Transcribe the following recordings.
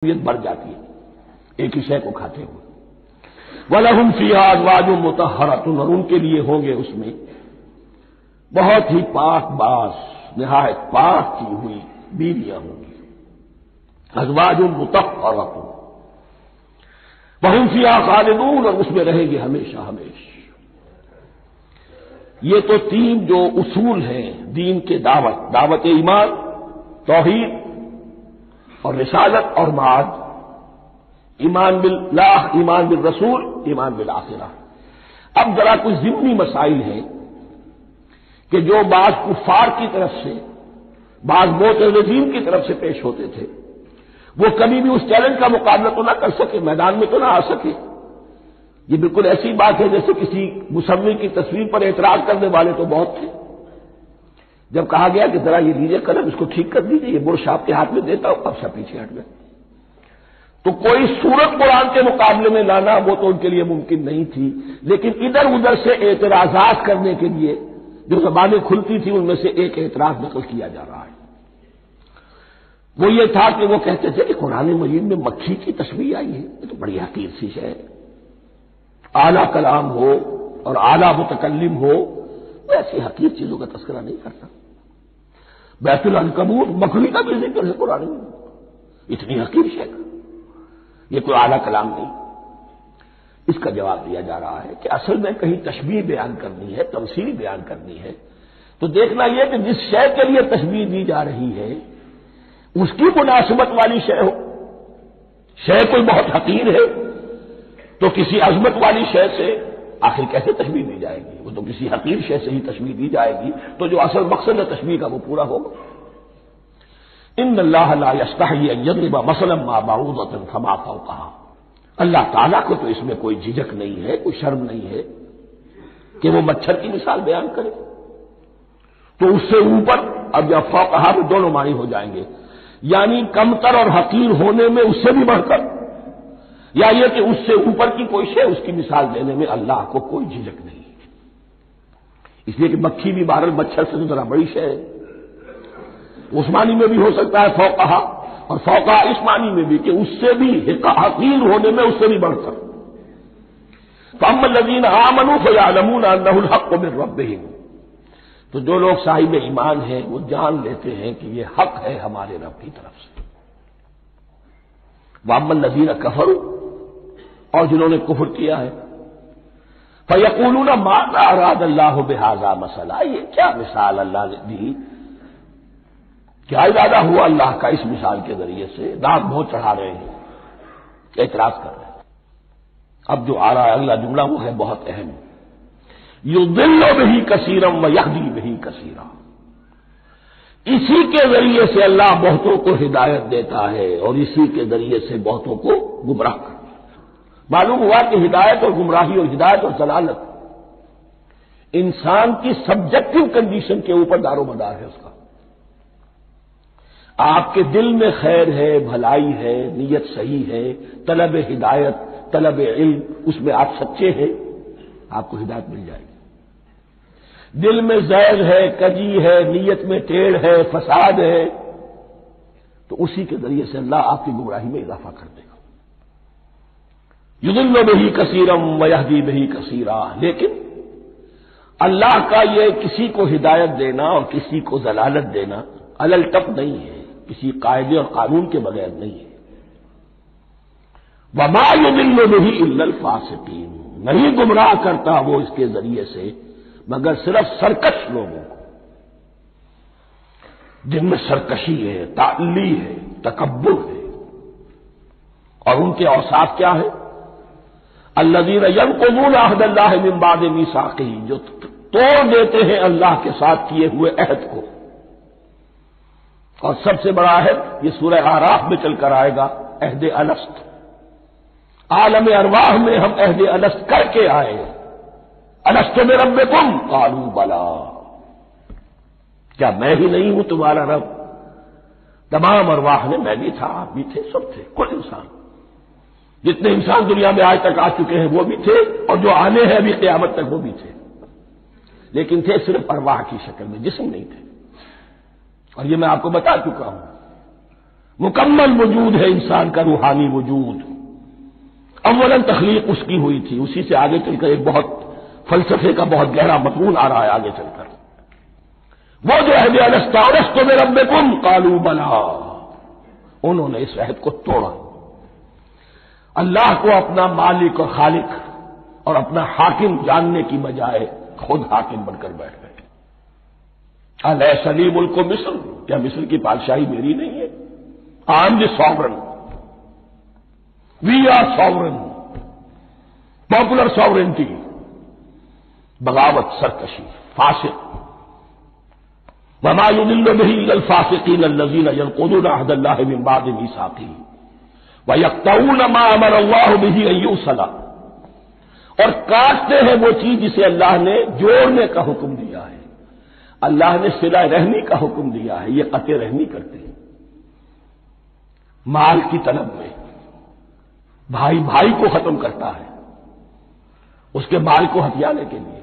بڑھ جاتی ہے ایک ہی شے کو کھاتے ہوئے۔ وَلَهُمْ فِيهَا أَزْوَاجٌ مُطَهَّرَةٌ، اور ان کے لیے ہوں گے اس میں بہت ہی پاک باز، نہایت پاک کی ہوئی بیویاں ہوں گی۔ ازواج مطہرۃ وَهُمْ فِيهَا خَالِدُونَ، اور اس میں رہیں گے ہمیشہ ہمیشہ۔ یہ تو تین جو اصول ہیں دین کے دعوت ایمان، توحید اور رسالت اور معاد، ایمان باللہ، ایمان بالرسول، ایمان بالآخرہ۔ اب ذرا کچھ ضمنی مسائل ہیں کہ جو بعض کفار کی طرف سے، بعض معتزلین کی طرف سے پیش ہوتے تھے، وہ کبھی بھی اس چیلنج کا مقابلہ تو نہ کر سکے، میدان میں تو نہ آ سکے۔ یہ بالکل ایسی بات ہے جیسے کسی مصور کی تصویر پر اعتراض کرنے والے تو بہت تھے۔ جب کہا گیا کہ ذرا یہ لیجیے قلم، اس کو ٹھیک کر دیجیے، یہ برش آپ کے ہاتھ میں دیتا ہوں، اب سب پیچھے ہٹ گئے۔ تو کوئی صورت قرآن کے مقابلے میں لانا وہ تو ان کے لیے ممکن نہیں تھی، لیکن ادھر ادھر سے اعتراضات کرنے کے لیے جو زبانیں کھلتی تھی ان میں سے ایک اعتراض نقل کیا جا رہا ہے۔ وہ یہ تھا کہ وہ کہتے تھے کہ قرآن مجید میں مکھی کی تشبیہ آئی ہے، یہ تو بڑی حقیر سی ہے، اعلیٰ کلام ہو اور اعلیٰ متکلم ہو وہ ایسی حقیر چیزوں کا تذکرہ نہیں کرتا۔ بیت العنکبوت مکھی کا بھی ذکر ہے قرآن میں، اتنی حقیر شے کا، یہ کوئی اعلیٰ کلام نہیں۔ اس کا جواب دیا جا رہا ہے کہ اصل میں کہیں تشبیہ بیان کرنی ہے، تمثیل بیان کرنی ہے، تو دیکھنا یہ کہ جس شے کے لیے تشبیہ دی جا رہی ہے اس کی مناسبت والی شے ہو۔ شے کوئی بہت حقیر ہے تو کسی عظمت والی شے سے آخر کیسے تشبیہ دی جائے گی؟ وہ تو کسی حقیر شے سے ہی تشبیہ دی جائے گی تو جو اصل مقصد ہے تشبیہ کا وہ پورا ہوگا۔ ان اللہ لا یستحیی ان یضرب مثلا ما بعوضۃ فما فوقہا، اللہ تعالیٰ کو تو اس میں کوئی جھجک نہیں ہے، کوئی شرم نہیں ہے کہ وہ مچھر کی مثال بیان کرے، تو اس سے اوپر، اب یا فوقہا میں دونوں معنی ہو جائیں گے، یعنی کمتر اور حقیر ہونے میں اس سے بھی بڑھ کر، یا یہ کہ اس سے اوپر کی کوئی شے اس کی مثال دینے میں اللہ کو کوئی جھجک نہیں، اس لیے کہ مکھی بھی بہرحال مچھر سے تو ذرا بڑی شے ہے۔ اس معنی میں بھی ہو سکتا ہے فوقہا، اور فوقہا اس معنی میں بھی کہ اس سے بھی حقیر ہونے میں اس سے بھی بڑھ کر۔ فَأَمَّا الَّذِينَ آمَنُوا فَيَعْلَمُونَ أَنَّهُ الْحَقُّ مِن رَّبِّهِمْ، تو جو لوگ صاحب ایمان ہیں وہ جان لیتے ہیں کہ یہ حق ہے ہمارے رب کی طرف سے۔ وَأَمَّا الَّذِينَ كَفَرُوا، اور جنہوں نے کفر کیا ہے، فَيَقُولُونَ مَاذَا أَرَادَ اللَّهُ بِهَذَا مَثَلًا، یہ کیا مثال اللہ نے دی، کیا ارادہ ہوا اللہ کا اس مثال کے ذریعے سے؟ دانت بہت چڑھا رہے ہیں، اعتراض کر رہے ہیں۔ اب جو آ رہا ہے اگلا جملہ وہ ہے بہت اہم، یضل بہ کثیرا ویہدی بہ کثیرا، اسی کے ذریعے سے اللہ بہتوں کو ہدایت دیتا ہے اور اسی کے ذریعے سے بہتوں کو گمراہ کرتا ہے۔ معلوم ہوا کہ ہدایت اور گمراہی اور ہدایت اور ضلالت انسان کی سبجیکٹو کنڈیشن کے اوپر دار و مدار ہے اس کا۔ آپ کے دل میں خیر ہے، بھلائی ہے، نیت صحیح ہے، طلب ہدایت، طلب علم، اس میں آپ سچے ہیں، آپ کو ہدایت مل جائے گی۔ دل میں زیغ ہے، کجی ہے، نیت میں ٹیڑھ ہے، فساد ہے، تو اسی کے ذریعے سے اللہ آپ کی گمراہی میں اضافہ کر دے گا۔ یضل بہ کثیرا ویہدی بہ کثیرا، لیکن اللہ کا یہ کسی کو ہدایت دینا اور کسی کو ضلالت دینا الٹپ نہیں ہے، کسی قاعدے اور قانون کے بغیر نہیں ہے۔ وما یضل بہ الا الفاسقین، نہیں گمراہ کرتا وہ اس کے ذریعے سے مگر صرف سرکش لوگوں کو، جن میں سرکشی ہے، تعلی ہے، تکبر ہے، اور ان کے اوصاف کیا ہے؟ الذین ینقضون عہد اللہ من بعد میثاقہ، جو توڑ دیتے ہیں اللہ کے ساتھ کیے ہوئے عہد کو، اور سب سے بڑا عہد یہ سورہ اعراف میں چل کر آئے گا، عہد الست۔ عالم ارواح میں ہم عہد الست کر کے آئے، الست بربکم قالوا بلا، کیا میں ہی نہیں ہوں تمہارا رب؟ تمام ارواح نے میں بھی تھا، آپ بھی تھے، سب تھے، کل انسان، جتنے انسان دنیا میں آج تک آ چکے ہیں وہ بھی تھے، اور جو آنے ہیں ابھی قیامت تک وہ بھی تھے، لیکن تھے صرف ارواح کی شکل میں، جسم نہیں تھے۔ اور یہ میں آپ کو بتا چکا ہوں، مکمل وجود ہے انسان کا روحانی وجود. اولاً تخلیق اس کی ہوئی تھی، اسی سے آگے چل کر ایک بہت فلسفے کا بہت گہرا مضمون آ رہا ہے آگے چل کر. وہ جو عہد الست بربکم قالوا بلا، انہوں نے اس عہد کو توڑا، اللہ کو اپنا مالک اور خالق اور اپنا حاکم جاننے کی بجائے خود حاکم بن کر بیٹھ گئے. الیس لی ملک مصر، کیا مصر کی بادشاہی میری نہیں ہے؟ I am the sovereign, we are sovereign, popular sovereignty. بغاوت، سرکشی، فاسق. وما يضل به الا الفاسقين الذين ينقضون عهد الله من بعد ميثاقه ويقطعون ما امر الله به ان يوصل، اور کاٹتے ہیں وہ چیز جسے اللہ نے جوڑنے کا حکم دیا ہے. اللہ نے صلہ رحمی کا حکم دیا ہے، یہ قطع رحمی کرتے ہیں. مال کی طلب میں بھائی بھائی کو ختم کرتا ہے اس کے مال کو ہتھیانے کے لیے،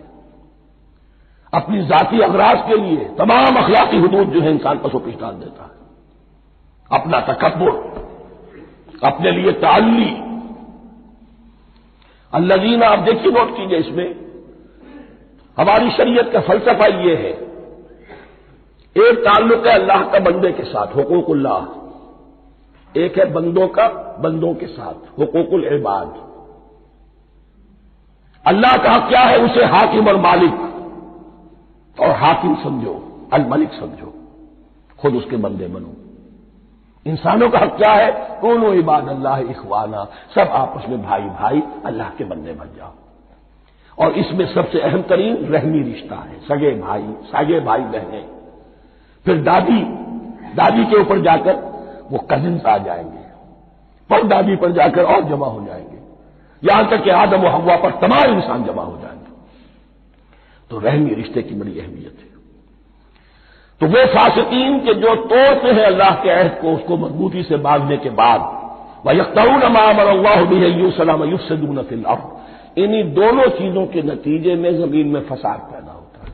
اپنی ذاتی اغراض کے لیے تمام اخلاقی حدود جو ہے انسان پر پیش ڈال دیتا ہے. اپنا تکبر، اپنے لیے تعلی. الذین، آپ دیکھیے نوٹ کیجئے، اس میں ہماری شریعت کا فلسفہ یہ ہے، ایک تعلق ہے اللہ کا بندے کے ساتھ، حقوق اللہ. ایک ہے بندوں کا بندوں کے ساتھ، حقوق العباد. اللہ کا حق کیا ہے؟ اسے حاکم اور مالک، اور حاکم سمجھو، الملک سمجھو، خود اس کے بندے بنو. انسانوں کا حق کیا ہے؟ کونوا عباد اللہ اخوانا، سب آپس میں بھائی بھائی اللہ کے بندے بن جاؤ. اور اس میں سب سے اہم ترین رحمی رشتہ ہے، سگے بھائی بہنیں. پھر دادی کے اوپر جا کر وہ کزنس آ جائیں گے، پر دادی پر جا کر اور جمع ہو جائیں گے، یہاں تک کہ آدم و حوا پر تمام انسان جمع ہو جائیں گے. تو رحمی رشتے کی بڑی اہمیت ہے. تو وہ فاسقین کے جو توڑتے ہیں اللہ کے عہد کو، اس کو مضبوطی سے باندھنے کے بعد، وَيَقْطَعُونَ مَا أَمَرَ اللَّهُ بِهِ أَن يُوصَلَ وَيُفْسِدُونَ فِي الْأَرْضِ، انہی دونوں چیزوں کے نتیجے میں زمین میں فساد پیدا ہوتا ہے.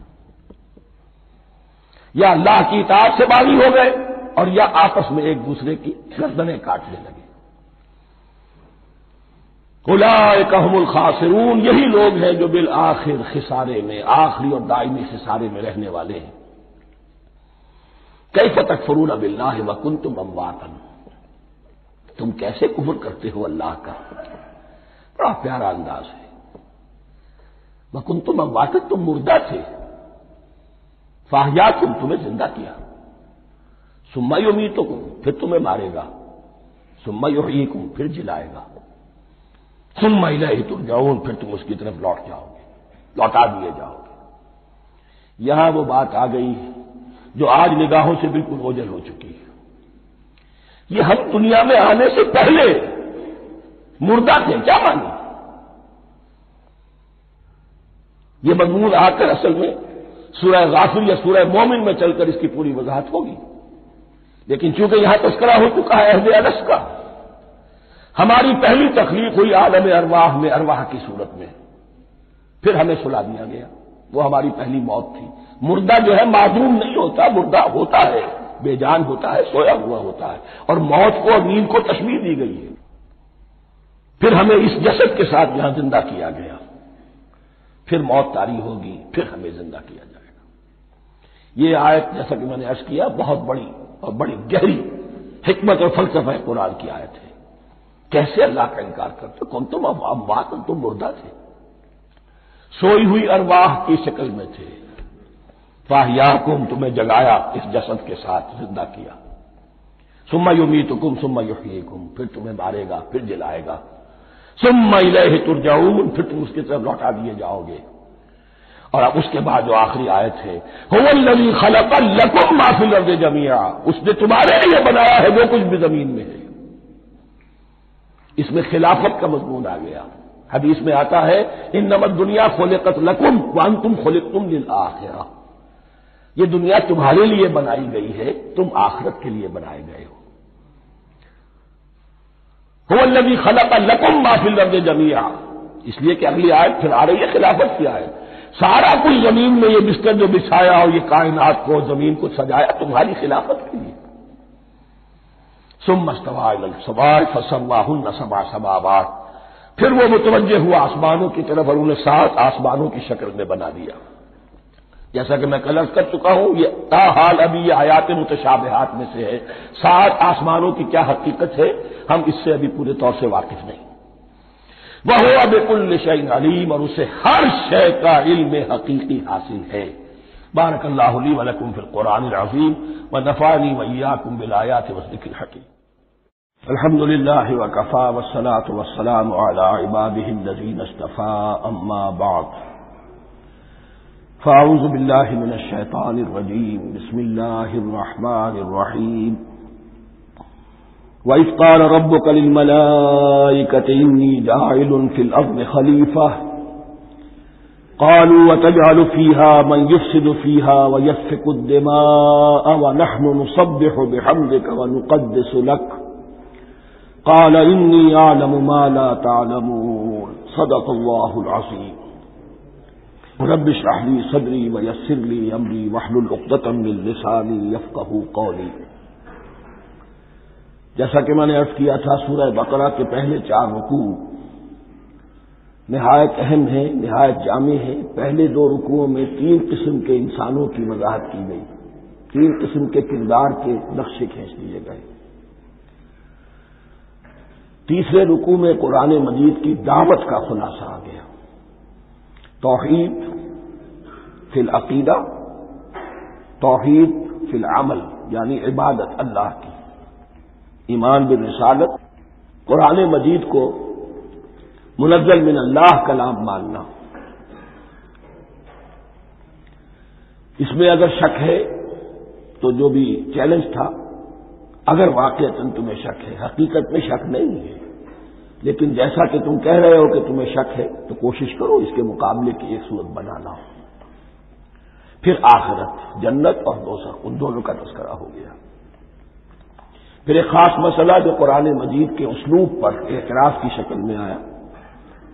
یا اللہ کی اطاعت سے باغی ہو گئے، اور یا آپس میں ایک دوسرے کی گردنیں کاٹنے لگے. اولئک هم الخاسرون، یہی لوگ ہیں جو بالآخر خسارے میں، آخری اور دائمی خسارے میں رہنے والے ہیں. کیف تکفرون باللہ وکنتم امواتا، تم کیسے کفر کرتے ہو اللہ کا. بڑا پیارا انداز ہے. وکنتم امواتا، تم مردہ تھے، فاحیاکم، تمہیں زندہ کیا. ثم یمیتکم، پھر تمہیں مارے گا. ثم یحییکم، پھر جلائے گا. ثم الیہ ترجعون، پھر تم اس کی طرف لوٹ جاؤ گے، لوٹا دیے جاؤ گے. یہاں وہ بات آ گئی جو آج نگاہوں سے بالکل اوجھل ہو چکی ہے. یہ ہم دنیا میں آنے سے پہلے مردہ تھے، کیا مانی؟ یہ مضمون آ کر اصل میں سورہ غافر یا سورہ مومن میں چل کر اس کی پوری وضاحت ہوگی. لیکن چونکہ یہاں تذکرہ ہو چکا ہے عہد الست کا، ہماری پہلی تخلیق ہوئی عالم ارواح میں، ارواح کی صورت میں، پھر ہمیں سلا دیا گیا. وہ ہماری پہلی موت تھی. مردہ جو ہے معدوم نہیں ہوتا، مردہ ہوتا ہے، بے جان ہوتا ہے، سویا ہوا ہوتا ہے. اور موت کو اور نیند کو تشبیہ دی گئی ہے. پھر ہمیں اس جسد کے ساتھ یہاں زندہ کیا گیا. پھر موت طاری ہوگی، پھر ہمیں زندہ کیا جائے گا. یہ آیت جیسا کہ میں نے عرض کیا بہت بڑی اور بڑی گہری حکمت اور فلسفہ قرآن کی آیت ہے. کیسے اللہ کا انکار کرتے؟ کون تم اموات، تم مردہ تھے، سوئی ہوئی ارواح کی شکل میں تھے. فاحیاکم، تمہیں جگایا اس جسد کے ساتھ زندہ کیا. ثم یمیتکم ثم یحییکم، پھر تمہیں مارے گا، پھر جلائے گا. ثم الیہ ترجعون، پھر تم اس کی طرف لوٹا دیے جاؤ گے. اور اب اس کے بعد جو آخری آیت ہے، هو الذی خلق لکم ما فی الارض جمیعا، اس نے تمہارے لیے بنایا ہے جو کچھ بھی زمین میں ہے. اس میں خلافت کا مضمون آ گیا. حدیث میں آتا ہے انما الدنیا خلقت لکم وانتم خلقتم للآخرہ، یہ دنیا تمہارے لیے بنائی گئی ہے، تم آخرت کے لیے بنائے گئے ہو. هو الذی خلق لکم ما فی الارض جمیعا، اس لیے کہ اگلی آیت پھر آ رہی ہے خلافت کی آیت. سارا کچھ زمین میں یہ بستر جو بچھایا اور یہ کائنات کو، زمین کو سجایا تمہاری خلافت کے لیے. ثم استوى إلى السماء فسواهن سبع سماوات، پھر وہ متوجہ ہوا آسمانوں کی طرف اور انہیں 7 آسمانوں کی شکل میں بنا دیا۔ جیسا کہ میں کل عرض کر چکا ہوں، یہ تاحال ابھی یہ آیات متشابہات میں سے ہے۔ 7 آسمانوں کی کیا حقیقت ہے ہم اس سے ابھی پورے طور سے واقف نہیں۔ وَهُوَ بِكُلِّ شَيْءٍ عَلِيمٌ، اور اسے ہر شے کا علم حقیقی حاصل ہے۔ بارک اللہ لی ولکم فی القرآن العظیم ونفعنی وإیاکم بالآیات والذکر الحکیم۔ الحمد للہ وکفی والصلاة والسلام علی عباده الذین اصطفی، اما بعد فاعوذ باللہ من الشیطان الرجیم، بسم اللہ الرحمن الرحیم۔ وَإِذْ قَالَ رَبُّكَ لِلْمَلَائِكَةِ إِنِّي جَاعِلٌ فِي الْأَرْضِ خَلِيفَةً قَالُوا وَتَجْعَلُ فِيهَا مَن يُفْسِدُ فِيهَا وَيَسْفِكُ الدِّمَاءَ وَنَحْنُ نُسَبِّحُ بِحَمْدِكَ وَنُقَدِّسُ لَكَ قَالَ إِنِّي أَعْلَمُ مَا لَا تَعْلَمُونَ۔ صدق اللہ العظیم۔ رب اشرح لي صدری ويسر لي أمری واحلل عقدۃ من لسانی يفقهوا قولی۔ جیسا کہ میں نے عرض کیا تھا، سورہ بقرہ کے پہلے 4 رکوع نہایت اہم ہیں، نہایت جامع ہیں۔ پہلے 2 رکوعوں میں 3 قسم کے انسانوں کی وضاحت کی گئی، 3 قسم کے کردار کے نقشے کھینچ لیے گئے۔ تیسرے رکوع میں قرآن مجید کی دعوت کا خلاصہ آ گیا، توحید فی العقیدہ، توحید فی العمل، یعنی عبادت اللہ کی، ایمان بالرسالت، قرآن مجید کو منزل من اللہ کلام ماننا۔ اس میں اگر شک ہے تو جو بھی چیلنج تھا، اگر واقعتاً تمہیں شک ہے، حقیقت میں شک نہیں ہے، لیکن جیسا کہ تم کہہ رہے ہو کہ تمہیں شک ہے تو کوشش کرو اس کے مقابلے کی ایک صورت بنانا ہو۔ پھر آخرت، جنت اور دوزخ، ان دونوں کا تذکرہ ہو گیا۔ پھر ایک خاص مسئلہ جو قرآن مجید کے اسلوب پر اعتراض کی شکل میں آیا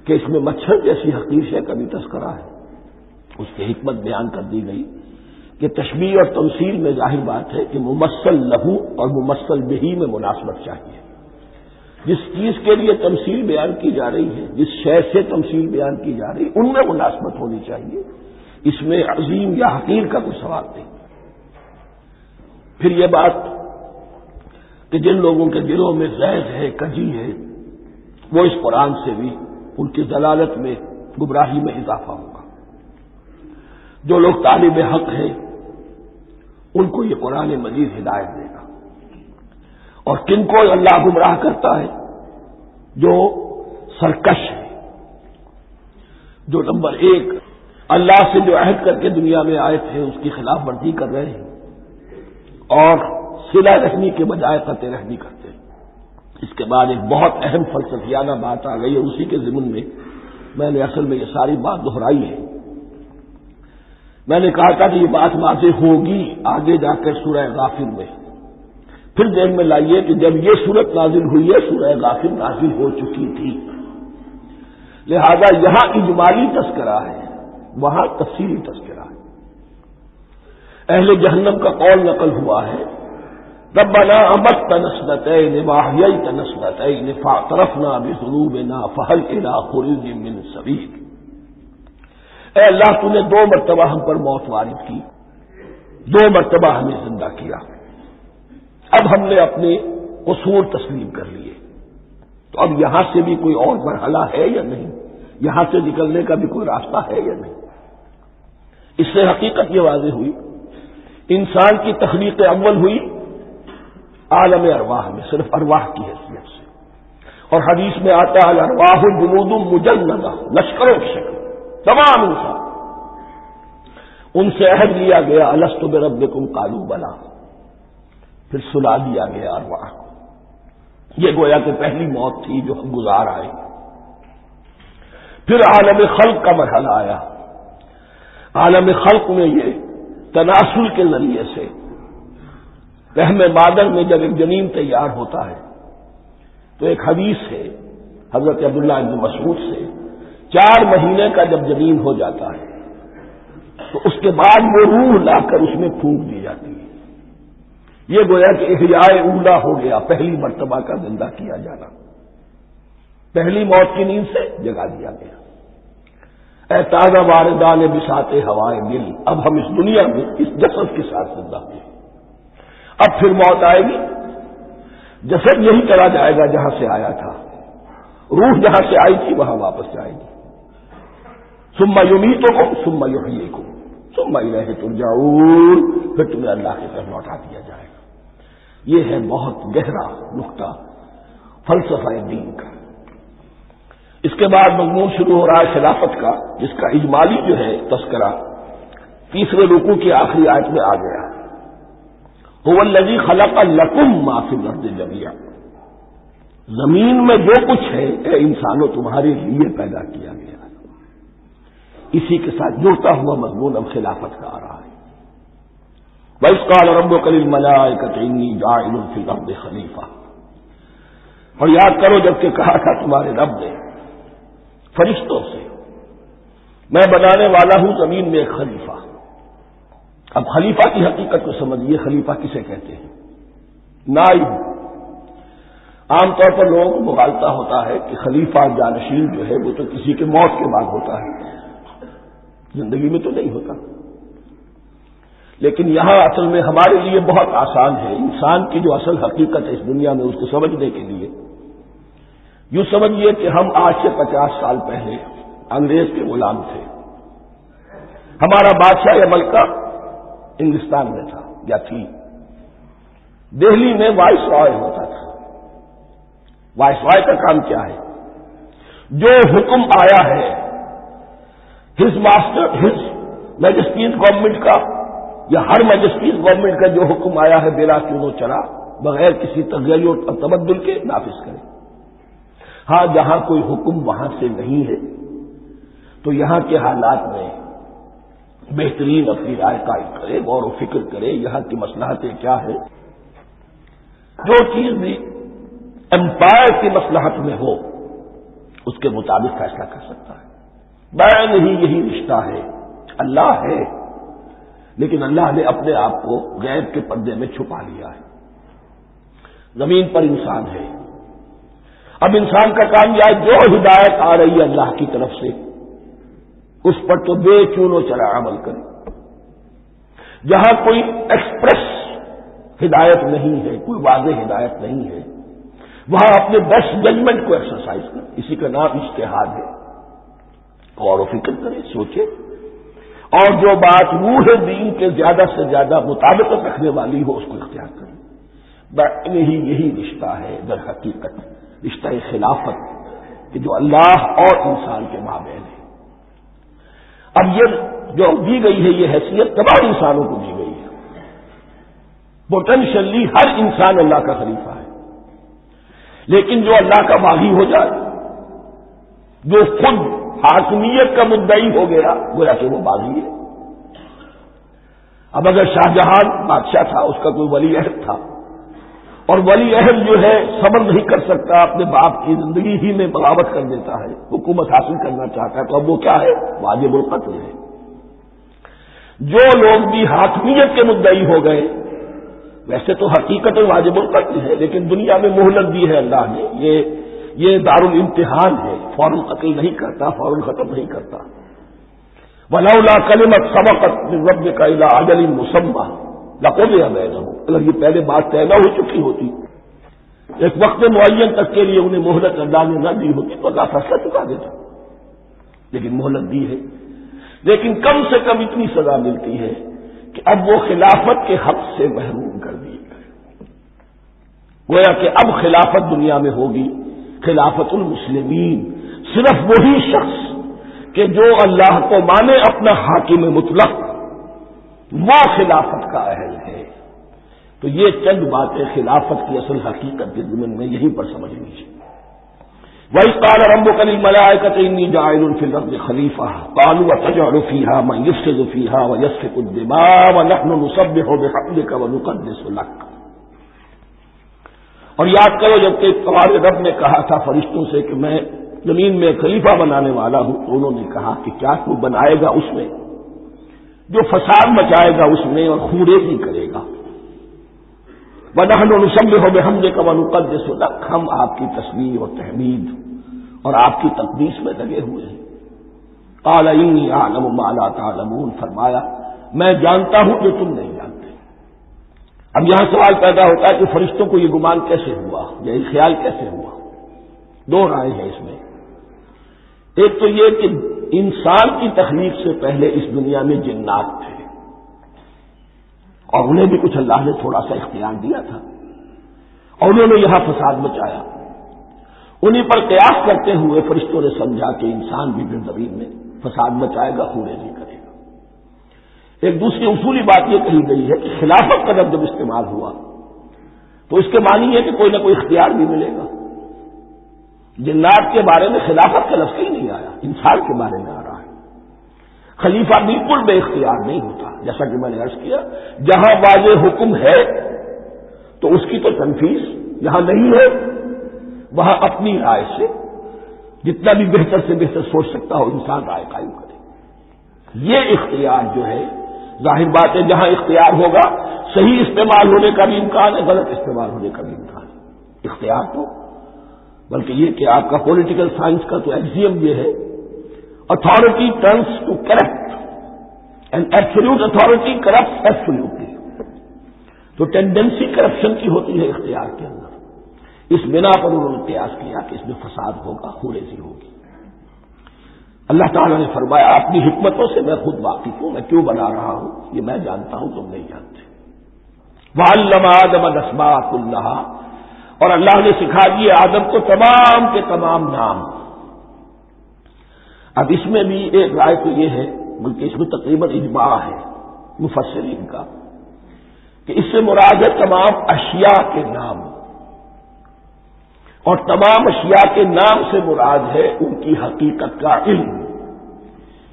کہ اس میں مچھر جیسی حقیر شے کا بھی تذکرہ ہے، اس کی حکمت بیان کر دی گئی کہ تشبیہ اور تمثیل میں ظاہر بات ہے کہ ممثل لہو اور ممثل بہی میں مناسبت چاہیے۔ جس چیز کے لیے تمثیل بیان کی جا رہی ہے، جس شے سے تمثیل بیان کی جا رہی ہے، ان میں مناسبت ہونی چاہیے، اس میں عظیم یا حقیر کا کوئی سوال نہیں۔ پھر یہ بات کہ جن لوگوں کے دلوں میں زیغ ہے، کجی ہے، وہ اس قرآن سے بھی ان کی ضلالت میں، گمراہی میں اضافہ ہوگا۔ جو لوگ طالب حق ہیں ان کو یہ قرآن مجید ہدایت دے گا، اور کن کو اللہ گمراہ کرتا ہے؟ جو سرکش ہے، جو نمبر 1 اللہ سے جو عہد کر کے دنیا میں آئے تھے اس کی خلاف ورزی کر رہے ہیں اور صلہ رحمی کے بجائے قطع رحمی کرتے ہیں۔ اس کے بعد ایک بہت اہم فلسفیانہ بات آ گئی، اور اسی کے ضمن میں نے اصل میں یہ ساری بات دہرائی ہے۔ میں نے کہا تھا کہ یہ بات واضح ہوگی آگے جا کر سورہ غافر میں۔ پھر ذہن میں لائیے کہ جب یہ سورت نازل ہوئی ہے، سورہ غافر نازل ہو چکی تھی، لہذا یہاں اجمالی تذکرہ ہے، وہاں تفصیلی تذکرہ ہے۔ اہل جہنم کا قول نقل ہوا ہے، ربنا امتنا اثنتین واحییتنا اثنتین فاعترفنا بذنوبنا فهل الى خروج من سبیل۔ اے اللہ، تو نے 2 مرتبہ ہم پر موت وارد کی، 2 مرتبہ ہمیں زندہ کیا، اب ہم نے اپنے قصور تسلیم کر لیے، تو اب یہاں سے بھی کوئی اور مرحلہ ہے یا نہیں؟ یہاں سے نکلنے کا بھی کوئی راستہ ہے یا نہیں؟ اس سے حقیقت یہ واضح ہوئی، انسان کی تخلیق اول ہوئی عالم ارواح میں، صرف ارواح کی حیثیت سے، اور حدیث میں آتا ہے الارواح جنود مجندہ، لشکروں کی شکل، تمام انسان، ان سے عہد لیا گیا الست بربکم قالوا بلی، پھر سلا دیا گیا ارواح کو۔ یہ گویا کہ پہلی موت تھی جو ہم گزار آئے۔ پھر عالم خلق کا مرحلہ آیا، عالم خلق میں یہ تناسل کے ذریعے سے رحم مادر میں جب ایک جنین تیار ہوتا ہے تو ایک حدیث ہے حضرت عبداللہ ابن مسعود سے، 4 مہینے کا جب جنین ہو جاتا ہے تو اس کے بعد وہ روح لا کر اس میں پھونک دی جاتی ہے، یہ گویا کہ احیاء اولا ہو گیا، پہلی مرتبہ کا زندہ کیا جانا، پہلی موت کی نیند سے جگا دیا گیا۔ اے تازہ واردان بساط ہوائے دل، اب ہم اس دنیا میں اس جسد کے ساتھ زندہ ہوئے، اب پھر موت آئے گی، جسد یہی چلا جائے گا جہاں سے آیا تھا، روح جہاں سے آئی تھی وہاں واپس جائے گی۔ ثم یمیتکم ثم یحییکم ثم الیہ ترجعون، پھر تمہیں اللہ کی طرف لوٹا دیا جائے گا۔ یہ ہے بہت گہرا نقطہ فلسفہ دین کا۔ اس کے بعد مضمون شروع ہو رہا ہے خلافت کا، جس کا اجمالی جو ہے تذکرہ تیسرے رکوع کی آخری آیت میں آ گیا۔ هو الذی خلق لکم ما فی الارض جمیعا، زمین میں جو کچھ ہے اے انسانوں تمہارے لیے پیدا کیا گیا۔ اسی کے ساتھ جڑتا ہوا مضمون اب خلافت کا آ رہا ہے۔ وَإِذْ قَالَ رَبُّكَ لِلْمَلَائِكَةِ إِنِّي جَاعِلٌ فِي الْأَرْضِ خَلِيفَةً، اور یاد کرو جب کہ کہا تھا تمہارے رب نے فرشتوں سے، میں بنانے والا ہوں زمین میں ایک خلیفہ۔ اب خلیفہ کی حقیقت کو سمجھیے، خلیفہ کسے کہتے ہیں؟ نائب۔ عام طور پر لوگوں کو مغالطہ ہوتا ہے کہ خلیفہ جانشین جو ہے وہ تو کسی کے موت کے بعد ہوتا ہے، زندگی میں تو نہیں ہوتا۔ لیکن یہاں اصل میں ہمارے لیے بہت آسان ہے، انسان کی جو اصل حقیقت ہے اس دنیا میں اس کو سمجھنے کے لیے یوں سمجھیے کہ ہم آج سے 50 سال پہلے انگریز کے غلام تھے، ہمارا بادشاہ یا ملکہ انگلستان میں تھا یا تھی، دہلی میں وائس رائے ہوتا تھا۔ وائس رائے کا کام کیا ہے؟ جو حکم آیا ہے ہز میجسٹیز گورنمنٹ کا یا ہر میجسٹیز گورنمنٹ کا جو حکم آیا ہے بلا چون و چرا، بغیر کسی تغیر اور تبدل کے نافذ کرے۔ ہاں جہاں کوئی حکم وہاں سے نہیں ہے تو یہاں کے حالات میں بہترین اپنی رائے قائم کرے، غور و فکر کرے، یہاں کی مصلحتیں کیا ہے، جو چیز بھی امپائر کی مصلحت میں ہو اس کے مطابق فیصلہ کر سکتا ہے۔ بین ہی یہی رشتہ ہے، اللہ ہے لیکن اللہ نے اپنے آپ کو غیب کے پردے میں چھپا لیا ہے۔ زمین پر انسان ہے، اب انسان کا کام یہ ہے جو ہدایت آ رہی ہے اللہ کی طرف سے اس پر تو بے چون و چرا عمل کرے۔ جہاں کوئی ایکسپریس ہدایت نہیں ہے، کوئی واضح ہدایت نہیں ہے، وہاں اپنے بیسٹ ججمنٹ کو ایکسرسائز کرے، اسی کا نام اجتہاد ہے۔ غور و فکر کرے، سوچے، اور جو بات روح دین کے زیادہ سے زیادہ مطابقت رکھنے والی ہو اس کو اختیار کرے۔ بین ہی یہی رشتہ ہے در حقیقت رشتہ خلافت کہ جو اللہ اور انسان کے مابین ہے۔ اب یہ جو دی گئی ہے یہ حیثیت تمام انسانوں کو دی گئی ہے، پوٹینشلی ہر انسان اللہ کا خلیفہ ہے، لیکن جو اللہ کا باغی ہو جائے، جو خود حاکمیت کا مدعی ہو گیا، گویا کہ وہ باغی ہے۔ اب اگر شاہجہاں بادشاہ تھا، اس کا کوئی ولی عہد تھا، اور ولی عہد جو ہے صبر نہیں کر سکتا، اپنے باپ کی زندگی ہی میں بغاوت کر دیتا ہے، حکومت حاصل کرنا چاہتا ہے، تو اب وہ کیا ہے؟ واجب القتل ہے۔ جو لوگ بھی حاکمیت کے مدعی ہو گئے، ویسے تو حقیقت واجب القتل ہے، لیکن دنیا میں مہلت دی ہے اللہ نے، یہ دارالامتحان ہے، فوراً قتل نہیں کرتا، فوراً ختم نہیں کرتا۔ وَلَوْلَا كَلِمَةٌ سَبَقَتْ مِن رَّبِّكَ إِلَىٰ أَجَلٍ مُّسَمًّى لَقُضِيَ بَيْنَهُمْ، اگر یہ پہلے بات طے نہ ہو چکی ہوتی، ایک وقت معین تک کے لیے انہیں مہلت اللہ نے نہ دی ہوتی تو اللہ فیصلہ چکا دیتا، لیکن مہلت دی ہے۔ لیکن کم سے کم اتنی سزا ملتی ہے کہ اب وہ خلافت کے حق سے محروم کر دی گئے۔ گویا کہ اب خلافت دنیا میں ہوگی خلافت المسلمین، صرف وہی شخص کہ جو اللہ کو مانے اپنا حاکم مطلق، وہ خلافت کا اہل ہے۔ تو یہ چند باتیں خلافت کی اصل حقیقت کے ضمن میں یہیں پر سمجھنی چاہیے۔ وَإِذْ قَالَ رَبُّكَ لِلْمَلَائِكَةِ إِنِّي جَاعِلٌ فِي الْأَرْضِ خَلِيفَةً قَالُوا أَتَجْعَلُ فِيهَا مَن يُفْسِدُ فِيهَا وَيَسْفِكُ الدِّمَاءَ وَنَحْنُ نُسَبِّحُ بِحَمْدِكَ وَنُقَدِّسُ لَكَ۔ اور یاد کرو جبکہ تمہارے رب نے کہا تھا فرشتوں سے کہ میں زمین میں خلیفہ بنانے والا ہوں، تو انہوں نے کہا کہ کیا تو بنائے گا اس میں جو فساد مچائے گا اس میں اور خونریزی کرے گا۔ وَنَحْنُ نُسَبِّحُ بِحَمْدِكَ وَنُقَدِّسُ لَكَ، ہم آپ کی تسبیح و تحمید اور آپ کی تقدیس میں لگے ہوئے ہیں. قَالَ إِنِّي أَعْلَمُ مَا لَا تَعْلَمُونَ، فرمایا میں جانتا ہوں جو تم نہیں جانتے. اب یہاں سوال پیدا ہوتا ہے کہ فرشتوں کو یہ گمان کیسے ہوا، یہ خیال کیسے ہوا؟ دو رائے ہیں اس میں. ایک تو یہ کہ انسان کی تخلیق سے پہلے اس دنیا میں جنات تھے اور انہیں بھی کچھ اللہ نے تھوڑا سا اختیار دیا تھا اور انہوں نے یہاں فساد مچایا. انہیں پر قیاس کرتے ہوئے فرشتوں نے سمجھا کہ انسان بھی پھر زمین میں فساد مچائے گا، خورے نہیں کرے گا. ایک دوسری اصولی بات یہ کہی گئی ہے کہ خلافت کا لفظ جب استعمال ہوا تو اس کے معنی ہے کہ کوئی نہ کوئی اختیار بھی ملے گا. جنات کے بارے میں خلافت کا لفظ ہی نہیں آیا، انسان کے بارے میں آ رہا ہے. خلیفہ بالکل بے اختیار نہیں ہوتا، جیسا کہ میں نے عرض کیا جہاں واضح حکم ہے تو اس کی تو تنفیذ، جہاں نہیں ہے وہاں اپنی رائے سے جتنا بھی بہتر سے بہتر سوچ سکتا ہو انسان رائے قائم کرے. یہ اختیار جو ہے ظاہر بات ہے جہاں اختیار ہوگا صحیح استعمال ہونے کا بھی امکان ہے، غلط استعمال ہونے کا بھی امکان ہے. اختیار تو بلکہ یہ کہ آپ کا پولیٹیکل سائنس کا تو ایکسیم یہ ہے authority tends to corrupt and absolute authority corrupt absolutely. تو ٹینڈنسی کرپشن کی ہوتی ہے اختیار کے اندر. اس بنا پر انہوں نے قیاس کیا کہ اس میں فساد ہوگا، خوریزی ہوگی. اللہ تعالیٰ نے فرمایا اپنی حکمتوں سے میں خود واقف ہوں، میں کیوں بنا رہا ہوں یہ میں جانتا ہوں، تم نہیں جانتے. وَعَلَّمَ آدَمَ الْأَسْمَاءَ كُلَّهَا، اور اللہ نے سکھا دیے آدم کو تمام کے تمام نام. اب اس میں بھی ایک رائے تو یہ ہے بلکہ اس میں تقریباً اجماع ہے مفسرین کا کہ اس سے مراد ہے تمام اشیاء کے نام، اور تمام اشیاء کے نام سے مراد ہے ان کی حقیقت کا علم.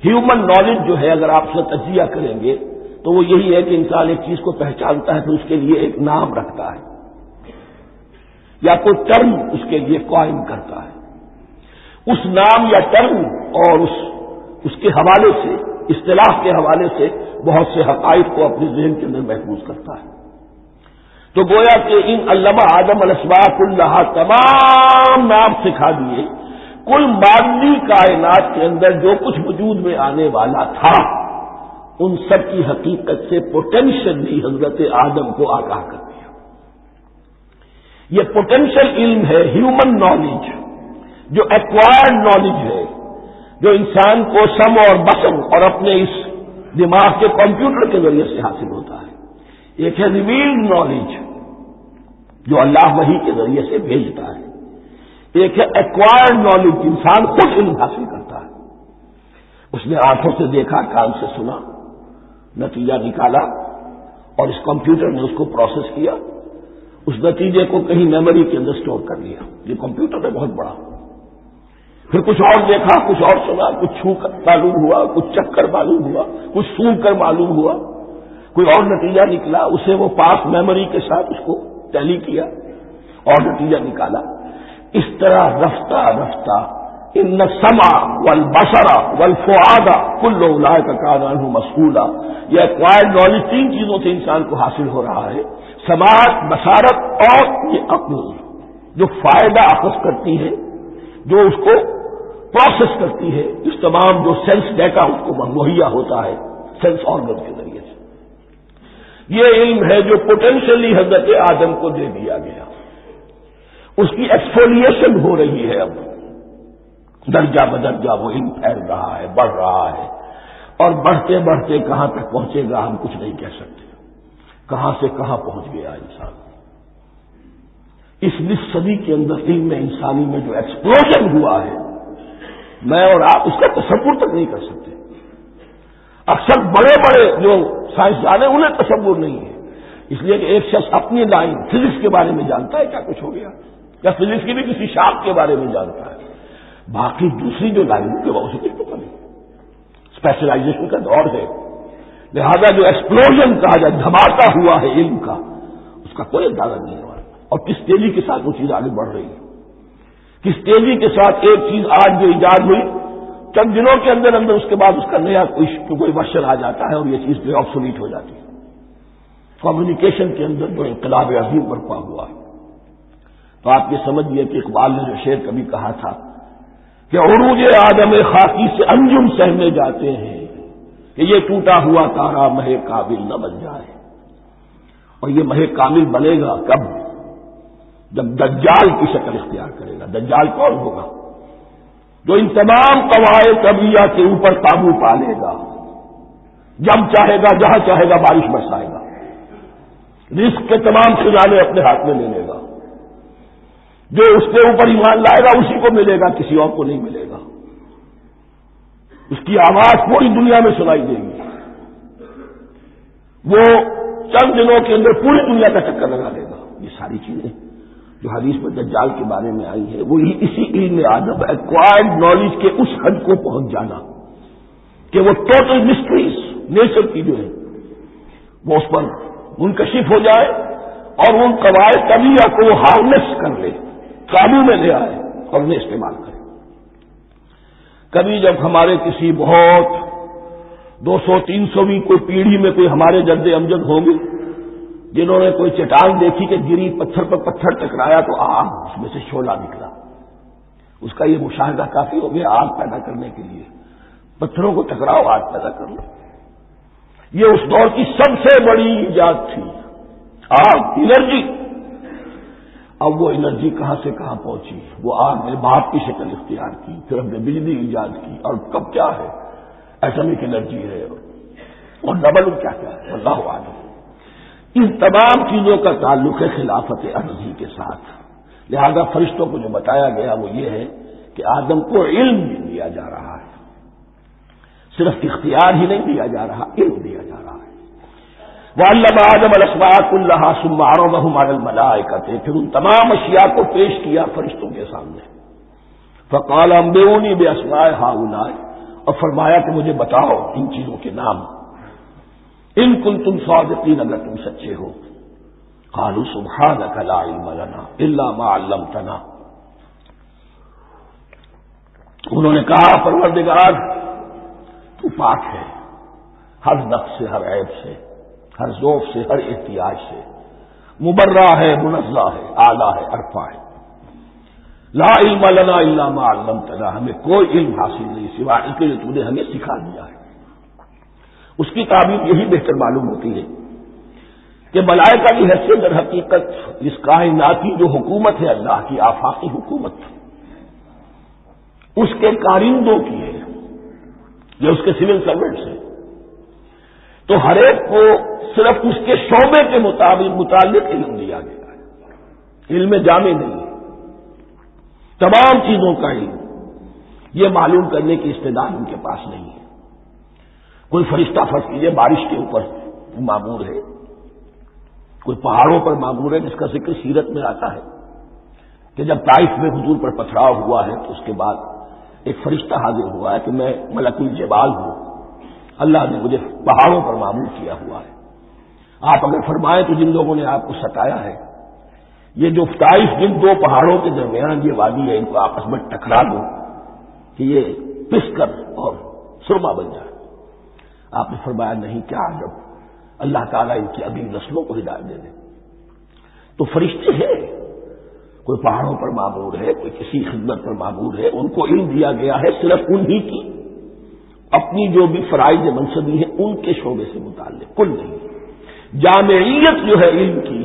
ہیومن نالج جو ہے اگر آپ سے تجزیہ کریں گے تو وہ یہی ہے کہ انسان ایک چیز کو پہچانتا ہے تو اس کے لیے ایک نام رکھتا ہے یا کوئی ٹرم اس کے لیے قائم کرتا ہے. اس نام یا ٹرم اور اس کے حوالے سے، اصطلاح کے حوالے سے بہت سے حقائق کو اپنے ذہن کے اندر محفوظ کرتا ہے. تو گویا کہ ان علمہ آدم الاسماء کلھا تمام نام سکھا دیے. کل مادی کائنات کے اندر جو کچھ وجود میں آنے والا تھا ان سب کی حقیقت سے پوٹینشیل بھی حضرت آدم کو آگاہ کر دیا. یہ پوٹینشیل علم ہے ہیومن نالج، جو ایکوائرڈ نالج ہے، جو انسان کو سم اور بسم اور اپنے اس دماغ کے کمپیوٹر کے ذریعے سے حاصل ہوتا ہے. ایک ہے ریویلڈ نالج جو اللہ وحی کے ذریعے سے بھیجتا ہے. ایک ہے ایکوائرڈ نالج، انسان خود علم حاصل کرتا ہے. اس نے آنکھوں سے دیکھا، کان سے سنا، نتیجہ نکالا اور اس کمپیوٹر نے اس کو پروسیس کیا، اس نتیجے کو کہیں میموری کے اندر سٹور کر لیا. یہ کمپیوٹر ہے بہت بڑا. پھر کچھ اور دیکھا، کچھ اور سنا، کچھ چھو کر معلوم ہوا، کچھ چکھ کر معلوم ہوا، کچھ سونگ کر معلوم ہوا، کوئی اور نتیجہ نکلا، اسے وہ پاس میموری کے ساتھ اس کو ٹیلی کیا اور نتیجہ نکالا. اس طرح رفتہ رفتہ ان السمع والبصر والفؤاد کل اولئک کان عنہ مسئولا. یہ ایکوائرڈ نالج تین چیزوں سے انسان کو حاصل ہو رہا ہے، سماعت، بصارت اور یہ عقل، جو فائدہ اخذ کرتی ہے، جو اس کو پروسیس کرتی ہے. اس تمام جو سینس ڈیٹا اس کو مہیا ہوتا ہے سینس آرگن کے ذریعے سے. یہ علم ہے جو پوٹینشلی حضرت آدم کو دے دیا گیا. اس کی ایکسفولیشن ہو رہی ہے، اب درجہ بدرجہ وہ علم پھیل رہا ہے، بڑھ رہا ہے، اور بڑھتے بڑھتے کہاں تک پہنچے گا ہم کچھ نہیں کہہ سکتے. کہاں سے کہاں پہنچ گیا انسان. اس 20 صدی کے اندر علم انسانی میں جو ایکسپلوژن ہوا ہے، میں اور آپ اس کا تصور تک نہیں کر سکتے. اکثر بڑے بڑے جو سائنسدان ہیں انہیں تصور نہیں ہے، اس لیے کہ ایک شخص اپنی لائن فزکس کے بارے میں جانتا ہے کیا کچھ ہو گیا، یا فزکس کی بھی کسی شاخ کے بارے میں جانتا ہے، باقی دوسری جو لائن کے وہ اسے کچھ پتہ نہیں. اسپیشلائزیشن کا دور ہے، لہذا جو ایکسپلوژن کہا جائے، دھماکہ ہوا ہے علم کا، اس کا کوئی اندازہ نہیں ہوا. اور کس تیزی کے ساتھ وہ چیز آگے بڑھ رہی ہے، کس تیزی کے ساتھ ایک چیز آج جو ایجاد ہوئی چند دنوں کے اندر اندر اس کے بعد اس کا نیا کوئی ورژن آ جاتا ہے اور یہ چیز جو آبسولیٹ ہو جاتی ہے. کمیونیکیشن کے اندر جو انقلاب عظیم برپا ہوا ہے. تو آپ یہ سمجھیے کہ اقبال نے جو شعر کبھی کہا تھا کہ عروج آدم خاکی سے انجم سہمے جاتے ہیں کہ یہ ٹوٹا ہوا تارا مہ کامل نہ بن جائے. اور یہ مہ کامل بنے گا کب؟ جب دجال کی شکل اختیار کرے گا. دجال کون ہوگا؟ جو ان تمام قواعد طبیعہ کے اوپر قابو پا لے گا، جب چاہے گا جہاں چاہے گا بارش برسائے گا، رزق کے تمام خزانے اپنے ہاتھ میں لے لے گا، جو اس کے اوپر ایمان لائے گا اسی کو ملے گا، کسی اور کو نہیں ملے گا. اس کی آواز پوری دنیا میں سنائی دے گی. وہ چند دنوں کے اندر پوری دنیا کا چکر لگا دے گا. یہ ساری چیزیں جو حدیث میں دجال کے بارے میں آئی ہے وہ اسی علم آدم ایکوائرڈ نالج کے اس حد کو پہنچ جانا کہ وہ ٹوٹل مسٹریز نیچر کی جو ہے وہ اس پر منکشف ہو جائے اور ان قواعد طبیعہ کو وہ ہارنس کر لے، قابو میں لے آئے اور انہیں استعمال کرے. کبھی جب ہمارے کسی بہت 200-300ویں کوئی پیڑھی میں کوئی ہمارے جد امجد ہوں گے جنہوں نے کوئی چٹان دیکھی کہ گری، پتھر پر پتھر ٹکرایا تو آگ اس میں سے شعلہ نکلا، اس کا یہ مشاہدہ کافی ہو گیا آگ پیدا کرنے کے لیے. پتھروں کو ٹکراؤ آگ پیدا کر لو. یہ اس دور کی سب سے بڑی ایجاد تھی، آگ، انرجی. اب وہ انرجی کہاں سے کہاں پہنچی؟ وہ آگ نے باپ کی شکل اختیار کی، پھر ہم نے بجلی ایجاد کی، اور کب کیا ہے ایٹمک انرجی ہے اور ڈبل کیا کیا ہے اللہ عالم. ان تمام چیزوں کا تعلق ہے خلافت ارضی کے ساتھ. لہذا فرشتوں کو جو بتایا گیا وہ یہ ہے کہ آدم کو علم بھی دیا جا رہا ہے، صرف اختیار ہی نہیں دیا جا رہا، علم دیا جا رہا ہے. وَعَلَّمَ آدَمَ الْأَسْمَاءَ كُلَّهَا ثُمَّ عَرَضَهُمْ عَلَى الْمَلَائِكَةِ، پھر ان تمام اشیاء کو پیش کیا فرشتوں کے سامنے. فَقَالَ أَنبِئُونِي بِأَسْمَاءِ هَؤُلَاءِ، اور فرمایا کہ مجھے بتاؤ ان چیزوں کے نام، ان کنتم صادقین، اگر تم سچے ہو. قالوا سبحانك لا علم لنا الا ما علمتنا، انہوں نے کہا پروردگار تو پاک ہے ہر نقص سے، ہر عیب سے، ہر ذوف سے، ہر احتیاج سے، مبرہ ہے، منزہ ہے، اعلیٰ ہے، عرفہ ہے. لا علم لنا الا ما علمتنا، ہمیں کوئی علم حاصل نہیں سوائے اس کے جو تو نے ہمیں سکھا دیا ہے. اس کی تعبیر یہی بہتر معلوم ہوتی ہے کہ ملائکہ کی حیثیت در حقیقت اس کائناتی جو حکومت ہے اللہ کی آفاقی حکومت، اس کے کارندوں کی ہے، یہ اس کے سول سروینٹس ہیں. تو ہر ایک کو صرف اس کے شعبے کے متعلق علم دیا گیا ہے، علم جامع نہیں ہے. تمام چیزوں کا علم یہ معلوم کرنے کی استعداد ان کے پاس نہیں ہے. کوئی فرشتہ فرض کیجیے بارش کے اوپر معمور ہے، کوئی پہاڑوں پر معمور ہے، جس کا ذکر سیرت میں آتا ہے کہ جب طائف میں حضور پر پتھراؤ ہوا ہے تو اس کے بعد ایک فرشتہ حاضر ہوا ہے کہ میں ملک الجبال ہوں، اللہ نے مجھے پہاڑوں پر معمور کیا ہوا ہے. آپ اگر فرمائیں تو جن لوگوں نے آپ کو ستایا ہے، یہ جو طائف جن دو پہاڑوں کے درمیان یہ وادی ہے، ان کو آپس میں ٹکرا دو کہ یہ پس کر اور سرما بن جائے. آپ نے فرمایا نہیں، کیا جب اللہ تعالیٰ ان کی اگلی نسلوں کو ہدایت دے دے. تو فرشتے ہیں، کوئی پہاڑوں پر معمور ہے، کوئی کسی خدمت پر معمور ہے، ان کو علم دیا گیا ہے صرف انہی کی اپنی جو بھی فرائض منصبی ہیں ان کے شعبے سے متعلق، کل نہیں. جامعیت جو ہے علم کی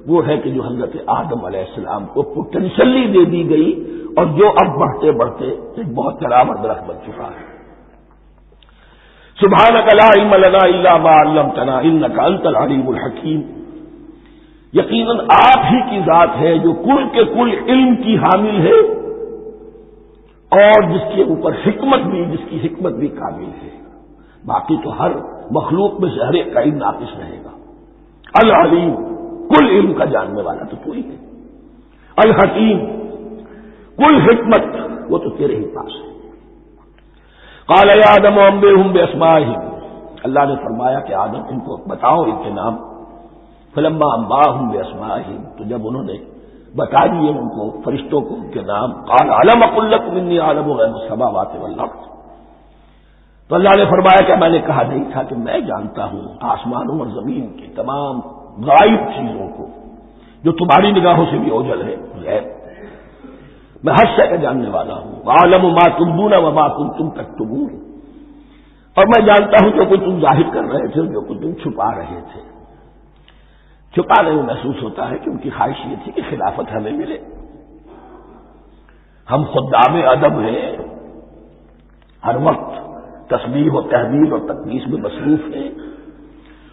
وہ ہے کہ جو حضرت آدم علیہ السلام کو پوٹینشلی دے دی گئی اور جو اب بڑھتے بڑھتے ایک بہت کرامت درخت بن چکا ہے. سبحانک لا علم لنا الا ما علمتنا انک انت العلیم الحکیم. یقیناً آپ ہی کی ذات ہے جو کل کے کل علم کی حامل ہے اور جس کے اوپر حکمت بھی، جس کی حکمت بھی کامل ہے. باقی تو ہر مخلوق میں سے ہر ایک کا علم ناقص رہے گا. العلیم، کل علم کا جاننے والا تو تو ہی ہے. الحکیم، کل حکمت وہ تو تیرے ہی پاس ہے. قال یا آدم انبئہم باسمائہم، اللہ نے فرمایا کہ آدم ان کو بتاؤ ان کے نام. فلما انباہم باسمائہم، تو جب انہوں نے بتا دیے ان کو فرشتوں کو ان کے نام، قال علم اقل لکم انی اعلم غیب السماوات والارض، تو اللہ نے فرمایا کہ میں نے کہا نہیں تھا کہ میں جانتا ہوں آسمانوں اور زمین کی تمام غائب چیزوں کو جو تمہاری نگاہوں سے بھی اوجھل ہے غیب، میں ہر شے کا جاننے والا ہوں۔ وَأَعْلَمُ مَا تُبْدُونَ وَمَا كُنتُمْ تَكْتُمُونَ، اور میں جانتا ہوں جو کچھ تم ظاہر کر رہے تھے، جو کچھ تم چھپا رہے تھے۔ چھپانے میں محسوس ہوتا ہے کہ ان کی خواہش یہ تھی کہ خلافت ہمیں ملے، ہم خدام ادب ہیں، ہر وقت تسبیح و تحلیل اور تقدیس میں مصروف ہیں،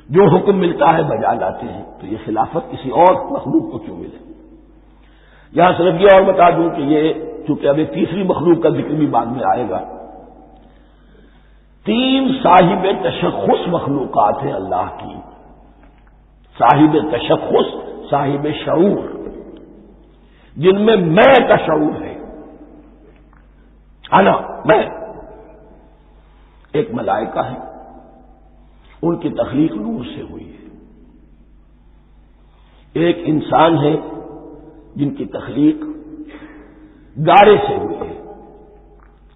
جو حکم ملتا ہے بجا لاتے ہیں، تو یہ خلافت کسی اور مخلوق کو کیوں ملے؟ یہاں صرف یہ اور بتا دوں کہ یہ چونکہ اب ایک تیسری مخلوق کا ذکر بھی بعد میں آئے گا، 3 صاحب تشخص مخلوقات ہیں اللہ کی، صاحب تشخص، صاحب شعور، جن میں میں کا شعور ہے، انا میں۔ ایک ملائکہ ہے، ان کی تخلیق نور سے ہوئی ہے۔ ایک انسان ہے جن کی تخلیق گارے سے ہوئی ہے۔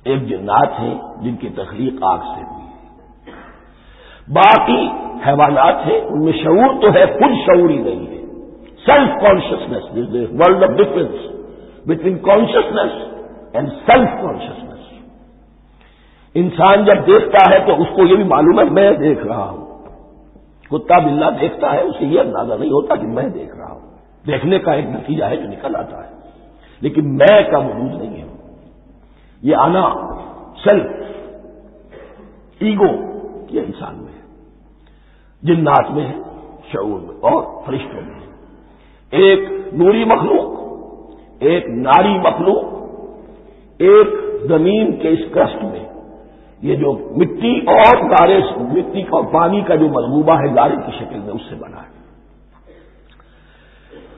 ایک جنات ہیں جن کی تخلیق آگ سے ہوئی ہے۔ باقی حیوانات ہیں، ان میں شعور تو ہے، خود شعور ہی نہیں ہے۔ Self consciousness, this is world of difference between consciousness and self consciousness. انسان جب دیکھتا ہے تو اس کو یہ بھی معلوم ہے میں دیکھ رہا ہوں۔ کتا بلا دیکھتا ہے، اسے یہ اندازہ نہیں ہوتا کہ میں دیکھ رہا ہوں، دیکھنے کا ایک نتیجہ ہے جو نکل آتا ہے، لیکن میں کا وجود نہیں ہے۔ یہ آنا، سیلف، ایگو، یہ انسان میں ہے، جنات میں ہے، شعور میں، اور فرشتوں میں ہے۔ ایک نوری مخلوق، ایک ناری مخلوق، ایک زمین کے اس کرسٹ میں، یہ جو مٹی اور گارے، مٹی اور پانی کا جو مضبوبہ ہے گارے کی شکل میں، اس سے بنا ہے۔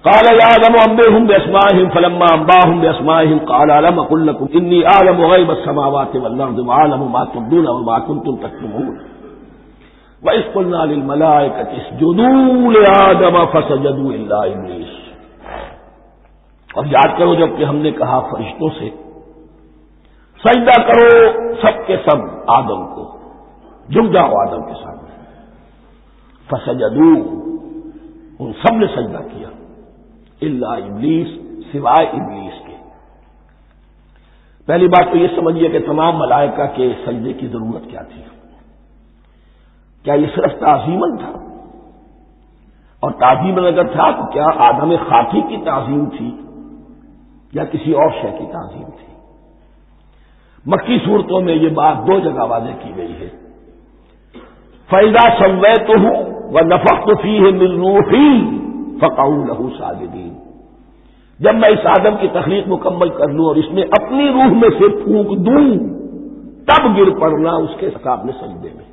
قال يا آدم أنبئهم بأسمائهم فلما أنبأهم بأسمائهم قال ألم أقل لكم إني أعلم غيب السماوات والأرض وأعلم ما تبدون وما كنتم تكتمون وإذ قلنا للملائكة اسجدوا لآدم فسجدوا إلا إبليس۔ اور یاد کرو جب کہ ہم نے کہا فرشتوں سے سجدہ کرو سب کے سب آدم کو، جھک جاؤ آدم کے سامنے، فسجدوا، ان سب نے سجدہ کیا، الا ابلیس، سوائے ابلیس کے۔ پہلی بات تو یہ سمجھیے کہ تمام ملائکہ کے سجدے کی ضرورت کیا تھی؟ کیا یہ صرف تعظیماً تھا؟ اور تعظیماً اگر تھا تو کیا آدم خاکی کی تعظیم تھی یا کسی اور شے کی تعظیم تھی؟ مکی صورتوں میں یہ بات 2 جگہ واضح کی گئی ہے۔ فَإِذَا سَوَّيْتُهُ وَنَفَخْتُ فِيهِ مِن رُّوحِي فَقَعُوا لَهُ سَاجِدِينَ، جب میں اس آدم کی تخلیق مکمل کر لوں اور اس میں اپنی روح میں سے پھونک دوں، تب گر پڑنا اس کے سامنے سجدے میں۔